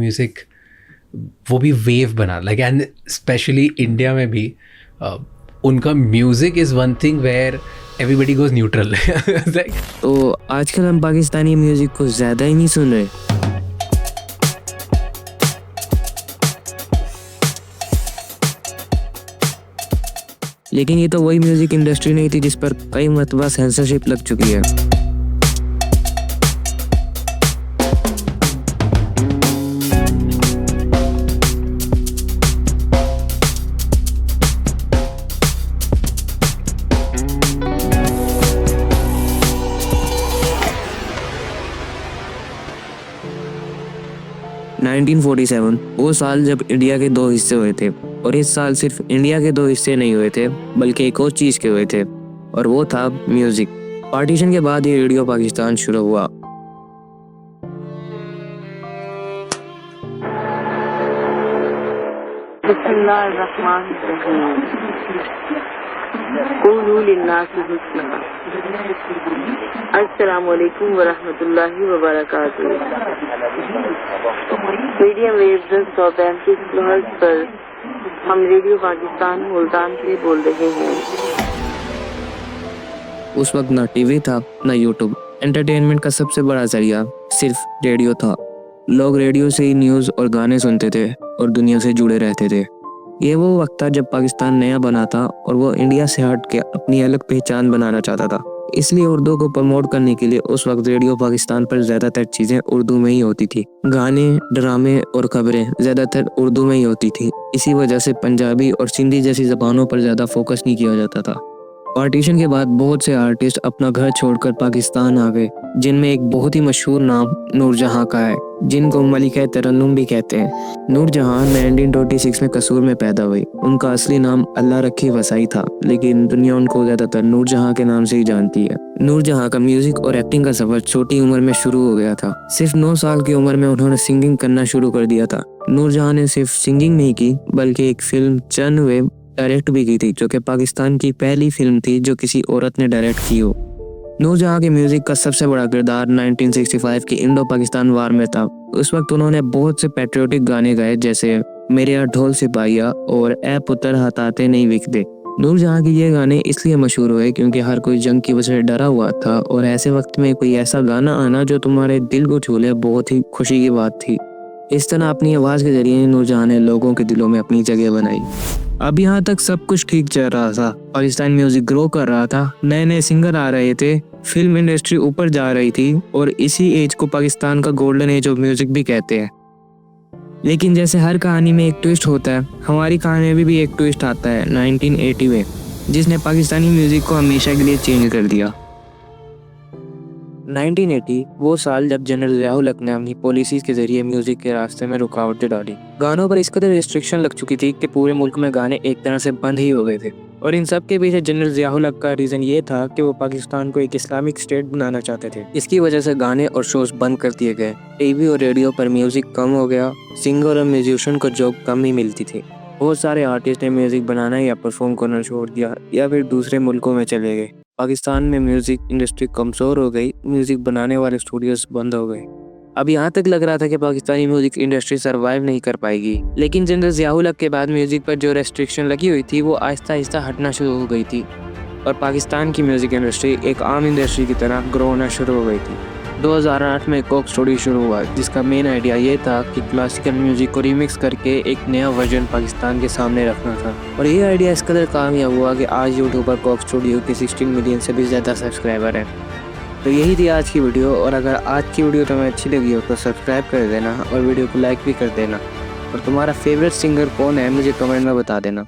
Music वो भी wave बना, लाइक एंड स्पेशली इंडिया में भी उनका music is one thing where everybody goes neutral. तो आजकल हम पाकिस्तानी म्यूज़िक को ज़्यादा ही नहीं सुन रहे। लेकिन ये तो वही म्यूज़िक इंडस्ट्री नहीं थी जिस पर कई मरतबा सेंसरशिप लग चुकी है। नाइनटीन 47 वो साल जब इंडिया के 2 हिस्से हुए थे, और इस साल सिर्फ इंडिया के 2 हिस्से नहीं हुए थे बल्कि एक और चीज़ के हुए थे, और वो था म्यूज़िक। पार्टीशन के बाद ये रेडियो पाकिस्तान शुरू हुआ। अस्सलामुअलैकुम वरहमतुल्लाहि वबरकातुहू। मीडियम वेव 135 किलोहर्ट्ज़ पर हम रेडियो पाकिस्तान मुल्तान से बोल रहे हैं। उस वक्त ना टीवी था ना यूट्यूब। एंटरटेनमेंट का सबसे बड़ा जरिया सिर्फ रेडियो था। लोग रेडियो से ही न्यूज़ और गाने सुनते थे और दुनिया से जुड़े रहते थे। ये वो वक्त था जब पाकिस्तान नया बना था और वो इंडिया से हट के अपनी अलग पहचान बनाना चाहता था। इसलिए उर्दू को प्रमोट करने के लिए उस वक्त रेडियो पाकिस्तान पर ज़्यादातर चीज़ें उर्दू में ही होती थी। गाने, ड्रामे और खबरें ज़्यादातर उर्दू में ही होती थी। इसी वजह से पंजाबी और सिंधी जैसी ज़बानों पर ज़्यादा फोकस नहीं किया जाता था। पार्टीशन के बाद बहुत से आर्टिस्ट अपना घर छोड़कर पाकिस्तान आ गए, जिनमें एक बहुत ही मशहूर नाम नूरजहां का है, जिनको मलिका तरन्नुम भी कहते हैं। नूरजहां 1926 में कसूर में पैदा हुई। उनका असली नाम अल्लाह रखी वसाई था, लेकिन दुनिया उनको ज़्यादातर नूरजहां के नाम से ही जानती है। नूरजहां का म्यूजिक और एक्टिंग का सफर छोटी उम्र में शुरू हो गया था। सिर्फ 9 साल की उम्र में उन्होंने सिंगिंग करना शुरू कर दिया था। नूरजहां ने सिर्फ सिंगिंग नहीं की बल्कि एक फिल्म चंद वेब डायरेक्ट भी की थी, जो कि पाकिस्तान की पहली फिल्म थी जो किसी औरत ने डायरेक्ट की हो। नूरजहां के म्यूजिक का सबसे बड़ा किरदार 1965 की इंडो पाकिस्तान वार में था। उस वक्त उन्होंने बहुत से पैट्रियोटिक गाने गाए, जैसे मेरे यहाँ ढोल सिपाहिया और ए पुत्र हताते नहीं विकदे। नूरजहां के ये गाने इसलिए मशहूर हुए क्योंकि हर कोई जंग की वजह से डरा हुआ था, और ऐसे वक्त में कोई ऐसा गाना आना जो तुम्हारे दिल को छू ले बहुत ही खुशी की बात थी। इस तरह अपनी आवाज़ के जरिए नूरजहां ने लोगों के दिलों में अपनी जगह बनाई। अब यहाँ तक सब कुछ ठीक चल रहा था। पाकिस्तान म्यूजिक ग्रो कर रहा था, नए नए सिंगर आ रहे थे, फिल्म इंडस्ट्री ऊपर जा रही थी, और इसी एज को पाकिस्तान का गोल्डन एज ऑफ म्यूजिक भी कहते हैं। लेकिन जैसे हर कहानी में एक ट्विस्ट होता है, हमारी कहानी में भी एक ट्विस्ट आता है 1980 में, जिसने पाकिस्तानी म्यूजिक को हमेशा के लिए चेंज कर दिया। 1980 वो साल जब जनरल ज़िया-उल हक ने अपनी पॉलिसीज़ के जरिए म्यूज़िक के रास्ते में रुकावटें डाली। गानों पर इस कदर रिस्ट्रिक्शन लग चुकी थी कि पूरे मुल्क में गाने एक तरह से बंद ही हो गए थे। और इन सब के पीछे जनरल ज़िया-उल हक का रीज़न ये था कि वो पाकिस्तान को एक इस्लामिक स्टेट बनाना चाहते थे। इसकी वजह से गाने और शोज बंद कर दिए गए। टीवी और रेडियो पर म्यूज़िक कम हो गया। सिंगर और म्यूजिशियन को जॉब कम ही मिलती थी। बहुत सारे आर्टिस्ट ने म्यूज़िक बनाना या परफॉर्म करना छोड़ दिया, या फिर दूसरे मुल्कों में चले गए। पाकिस्तान में म्यूज़िक इंडस्ट्री कमज़ोर हो गई, म्यूज़िक बनाने वाले स्टूडियोज बंद हो गए। अब यहाँ तक लग रहा था कि पाकिस्तानी म्यूज़िक इंडस्ट्री सर्वाइव नहीं कर पाएगी, लेकिन जनरल ज़िया-उल हक के बाद म्यूज़िक पर जो रेस्ट्रिक्शन लगी हुई थी वो आहिस्ता आहिस्ता हटना शुरू हो गई थी, और पाकिस्तान की म्यूज़िक इंडस्ट्री एक आम इंडस्ट्री की तरह ग्रो होना शुरू हो गई थी। 2008 में कोक स्टूडियो शुरू हुआ, जिसका मेन आइडिया ये था कि क्लासिकल म्यूज़िक को रिमिक्स करके एक नया वर्जन पाकिस्तान के सामने रखना था। और ये आइडिया इस कदर कामयाब हुआ कि आज यूट्यूब पर कोक स्टूडियो के 16 मिलियन से भी ज़्यादा सब्सक्राइबर हैं। तो यही थी आज की वीडियो, और अगर आज की वीडियो तुम्हें अच्छी लगी हो तो सब्सक्राइब कर देना और वीडियो को लाइक भी कर देना। और तुम्हारा फेवरेट सिंगर कौन है मुझे कमेंट में बता देना।